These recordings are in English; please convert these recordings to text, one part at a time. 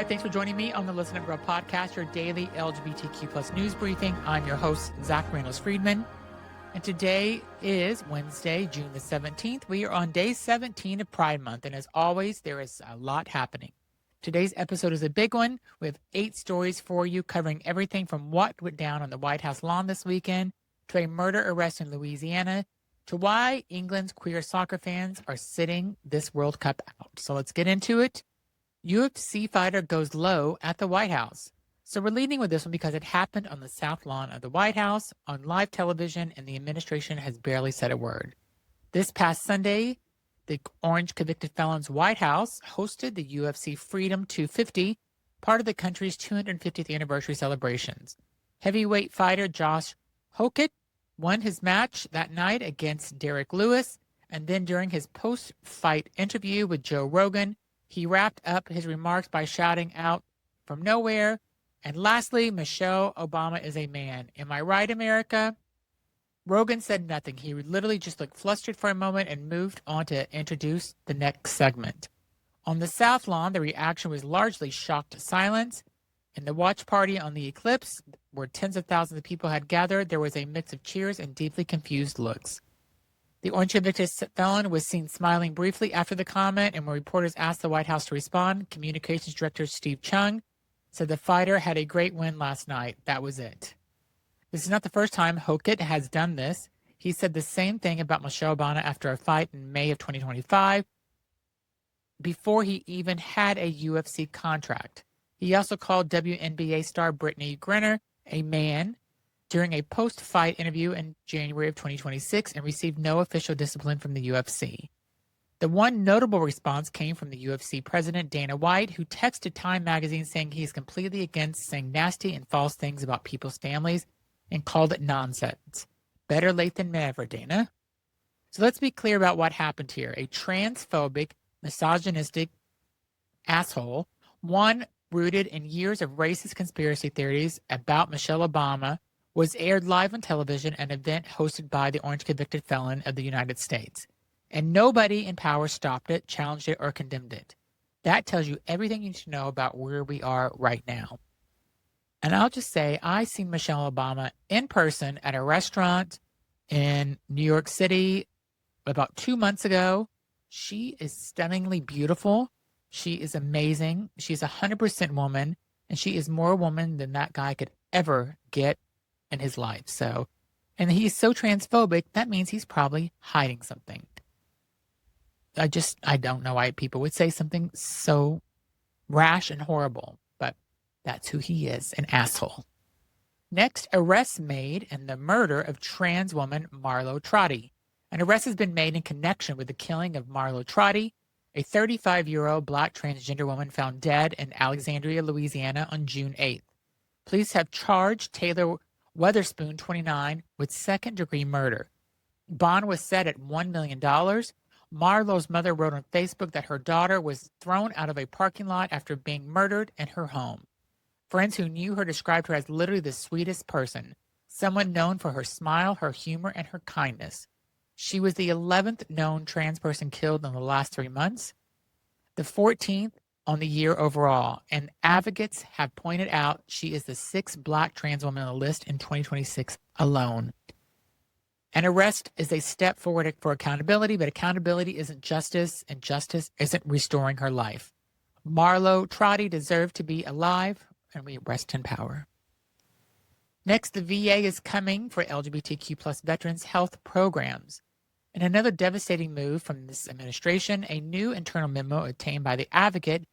Hi, thanks for joining me on the Listen Up Grow podcast, your daily LGBTQ plus news briefing. I'm your host, Zach Reynolds-Friedman, and today is Wednesday, June the 17th. We are on day 17 of Pride Month, and as always, there is a lot happening. Today's episode is a big one. We have 8 stories for you, covering everything from what went down on the White House lawn this weekend, to a murder arrest in Louisiana, to why England's queer soccer fans are sitting this World Cup out. So let's get into it. UFC fighter goes low at the White House. So we're leading with this one because it happened on the South Lawn of the White House on live television, and the administration has barely said a word. This past Sunday, the Orange Convicted Felons White House hosted the UFC Freedom 250, part of the country's 250th anniversary celebrations. Heavyweight fighter Josh Hokit won his match that night against Derek Lewis, and then during his post-fight interview with Joe Rogan, he wrapped up his remarks by shouting out from nowhere, and lastly, Michelle Obama is a man. Am I right, America? Rogan said nothing. He literally just looked flustered for a moment and moved on to introduce the next segment. On the South Lawn, the reaction was largely shocked silence. In the watch party on the eclipse, where tens of thousands of people had gathered, there was a mix of cheers and deeply confused looks. The Orange Convicted Felon was seen smiling briefly after the comment, and when reporters asked the White House to respond, Communications Director Steve Chung said the fighter had a great win last night. That was it. This is not the first time Hokit has done this. He said the same thing about Michelle Obama after a fight in May of 2025, before he even had a UFC contract. He also called WNBA star Brittany Griner a man during a post-fight interview in January of 2026 and received no official discipline from the UFC. The one notable response came from the UFC president, Dana White, who texted Time magazine saying he is completely against saying nasty and false things about people's families and called it nonsense. Better late than never, Dana. So let's be clear about what happened here. A transphobic, misogynistic asshole, one rooted in years of racist conspiracy theories about Michelle Obama, was aired live on television, an event hosted by the Orange Convicted Felon of the United States. And nobody in power stopped it, challenged it, or condemned it. That tells you everything you need to know about where we are right now. And I'll just say, I seen Michelle Obama in person at a restaurant in New York City about 2 months ago. She is stunningly beautiful. She is amazing. She's 100% woman, and she is more woman than that guy could ever get in his life. So, and he's so transphobic, that means he's probably hiding something. I don't know why people would say something so rash and horrible, but that's who he is, an asshole. Next, arrests made in the murder of trans woman Marlo Trotty. An arrest has been made in connection with the killing of Marlo Trotty, a 35-year-old Black transgender woman found dead in Alexandria, Louisiana on June 8th. Police have charged Taylor Weatherspoon, 29, with second-degree murder. Bond was set at $1 million. Marlo's mother wrote on Facebook that her daughter was thrown out of a parking lot after being murdered in her home. Friends who knew her described her as literally the sweetest person, someone known for her smile, her humor, and her kindness. She was the 11th known trans person killed in the last 3 months, the 14th on the year overall, and advocates have pointed out she is the 6th Black trans woman on the list in 2026 alone. An arrest is a step forward for accountability, but accountability isn't justice, and justice isn't restoring her life. Marlo Trotty deserved to be alive, and we rest in power. Next, the VA is coming for LGBTQ plus veterans health programs. In another devastating move from this administration, a new internal memo obtained by the advocate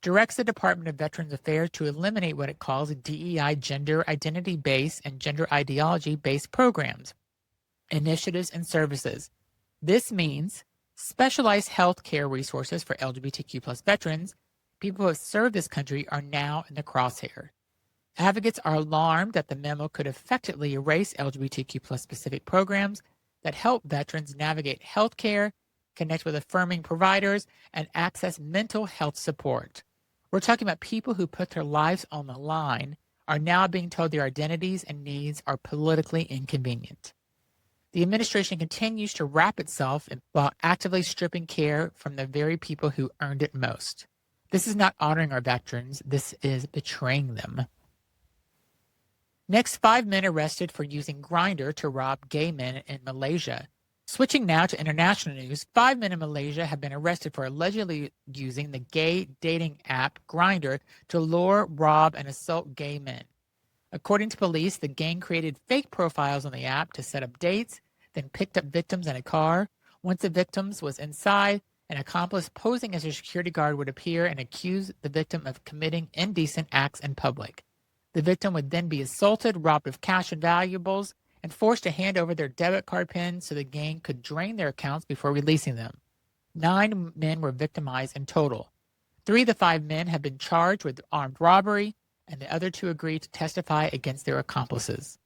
directs the Department of Veterans Affairs to eliminate what it calls DEI gender identity-based and gender ideology-based programs, initiatives, and services. This means specialized health care resources for LGBTQ plus veterans, people who have served this country, are now in the crosshair. Advocates are alarmed that the memo could effectively erase LGBTQ plus specific programs that help veterans navigate health care, connect with affirming providers, and access mental health support. We're talking about people who put their lives on the line are now being told their identities and needs are politically inconvenient. The administration continues to wrap itself while actively stripping care from the very people who earned it most. This is not honoring our veterans. This is betraying them. Next, 5 men arrested for using Grindr to rob gay men in Malaysia. Switching now to international news, 5 men in Malaysia have been arrested for allegedly using the gay dating app Grindr to lure, rob, and assault gay men. According to police, the gang created fake profiles on the app to set up dates, then picked up victims in a car. Once the victims was inside, an accomplice posing as a security guard would appear and accuse the victim of committing indecent acts in public. The victim would then be assaulted, robbed of cash and valuables, and forced to hand over their debit card PIN so the gang could drain their accounts before releasing them. 9 men were victimized in total. 3 of the 5 men have been charged with armed robbery, and the other 2 agreed to testify against their accomplices.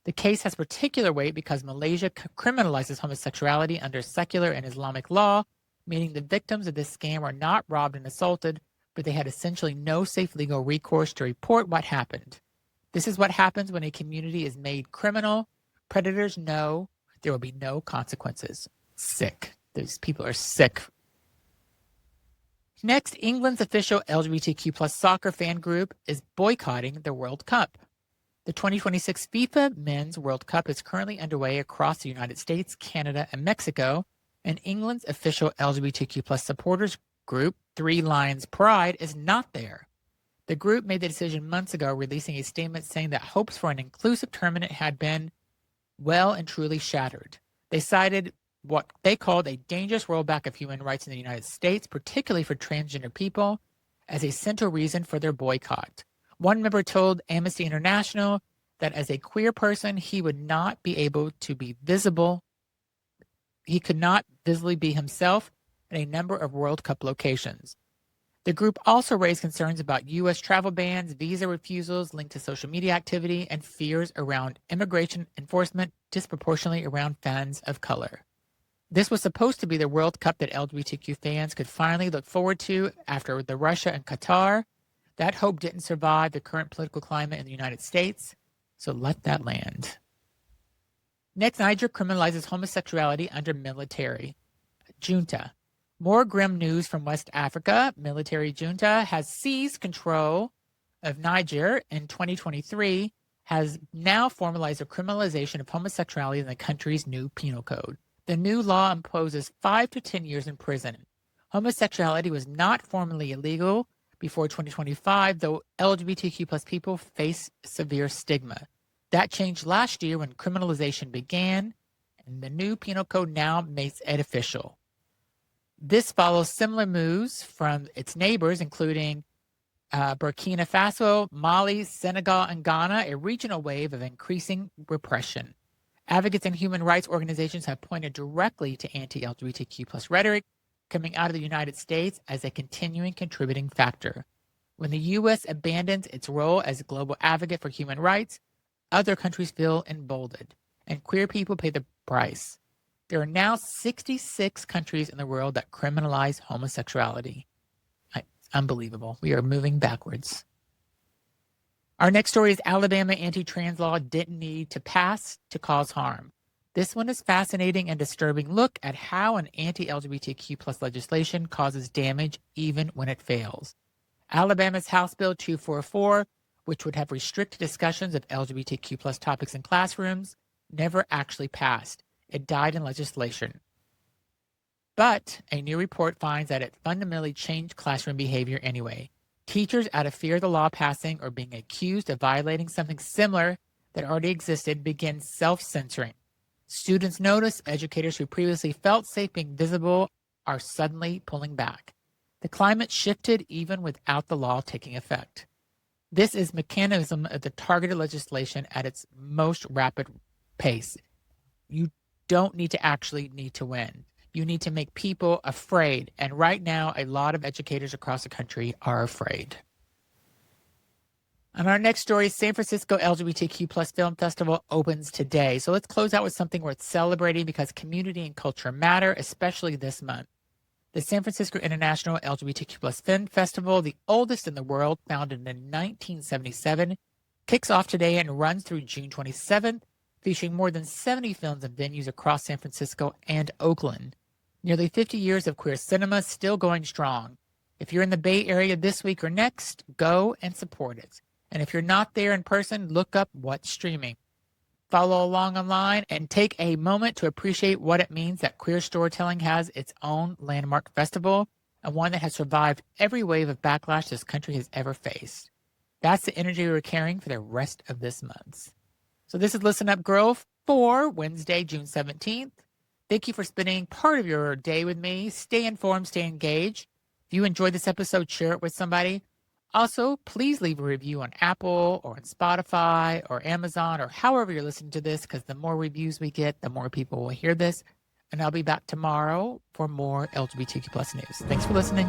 The case has particular weight because Malaysia criminalizes homosexuality under secular and Islamic law, meaning the victims of this scam were not robbed and assaulted, but they had essentially no safe legal recourse to report what happened. This is what happens when a community is made criminal. Predators know there will be no consequences. Sick. These people are sick. Next, England's official LGBTQ plus soccer fan group is boycotting the World Cup. The 2026 FIFA Men's World Cup is currently underway across the United States, Canada, and Mexico, and England's official LGBTQ plus supporters group, 3 Lions Pride, is not there. The group made the decision months ago, releasing a statement saying that hopes for an inclusive tournament had been well and truly shattered. They cited what they called a dangerous rollback of human rights in the United States, particularly for transgender people, as a central reason for their boycott. One member told Amnesty International that as a queer person, he would not be able to be visible. He could not visibly be himself at a number of World Cup locations. The group also raised concerns about U.S. travel bans, visa refusals linked to social media activity, and fears around immigration enforcement disproportionately around fans of color. This was supposed to be the World Cup that LGBTQ fans could finally look forward to after the Russia and Qatar. That hope didn't survive the current political climate in the United States, so let that land. Next, Niger criminalizes homosexuality under military junta. More grim news from West Africa. Military junta has seized control of Niger in 2023, has now formalized a criminalization of homosexuality in the country's new penal code. The new law imposes 5 to 10 years in prison. Homosexuality was not formally illegal before 2025, though LGBTQ plus people face severe stigma. That changed last year when criminalization began, and the new penal code now makes it official. This follows similar moves from its neighbors, including Burkina Faso, Mali, Senegal, and Ghana, a regional wave of increasing repression. Advocates and human rights organizations have pointed directly to anti-LGBTQ plus rhetoric coming out of the United States as a continuing contributing factor. When the U.S. abandons its role as a global advocate for human rights, other countries feel emboldened, and queer people pay the price. There are now 66 countries in the world that criminalize homosexuality. Unbelievable. We are moving backwards. Our next story is Alabama anti-trans law didn't need to pass to cause harm. This one is fascinating and disturbing look at how an anti-LGBTQ plus legislation causes damage even when it fails. Alabama's House Bill 244, which would have restricted discussions of LGBTQ plus topics in classrooms, never actually passed. It died in legislation. But a new report finds that it fundamentally changed classroom behavior anyway. Teachers, out of fear of the law passing or being accused of violating something similar that already existed, begin self-censoring. Students notice educators who previously felt safe being visible are suddenly pulling back. The climate shifted even without the law taking effect. This is mechanism of the targeted legislation at its most rapid pace. You don't need to win. You need to make people afraid. And right now, a lot of educators across the country are afraid. And our next story, San Francisco LGBTQ plus film festival opens today. So let's close out with something worth celebrating because community and culture matter, especially this month. The San Francisco International LGBTQ plus Film Festival, the oldest in the world, founded in 1977, kicks off today and runs through June 27th, featuring more than 70 films and venues across San Francisco and Oakland. Nearly 50 years of queer cinema still going strong. If you're in the Bay Area this week or next, go and support it. And if you're not there in person, look up what's streaming. Follow along online and take a moment to appreciate what it means that queer storytelling has its own landmark festival, and one that has survived every wave of backlash this country has ever faced. That's the energy we're carrying for the rest of this month. So this is Listen Up Girl for Wednesday, June 17th. Thank you for spending part of your day with me. Stay informed, stay engaged. If you enjoyed this episode, share it with somebody. Also, please leave a review on Apple or on Spotify or Amazon or however you're listening to this, because the more reviews we get, the more people will hear this. And I'll be back tomorrow for more LGBTQ plus news. Thanks for listening.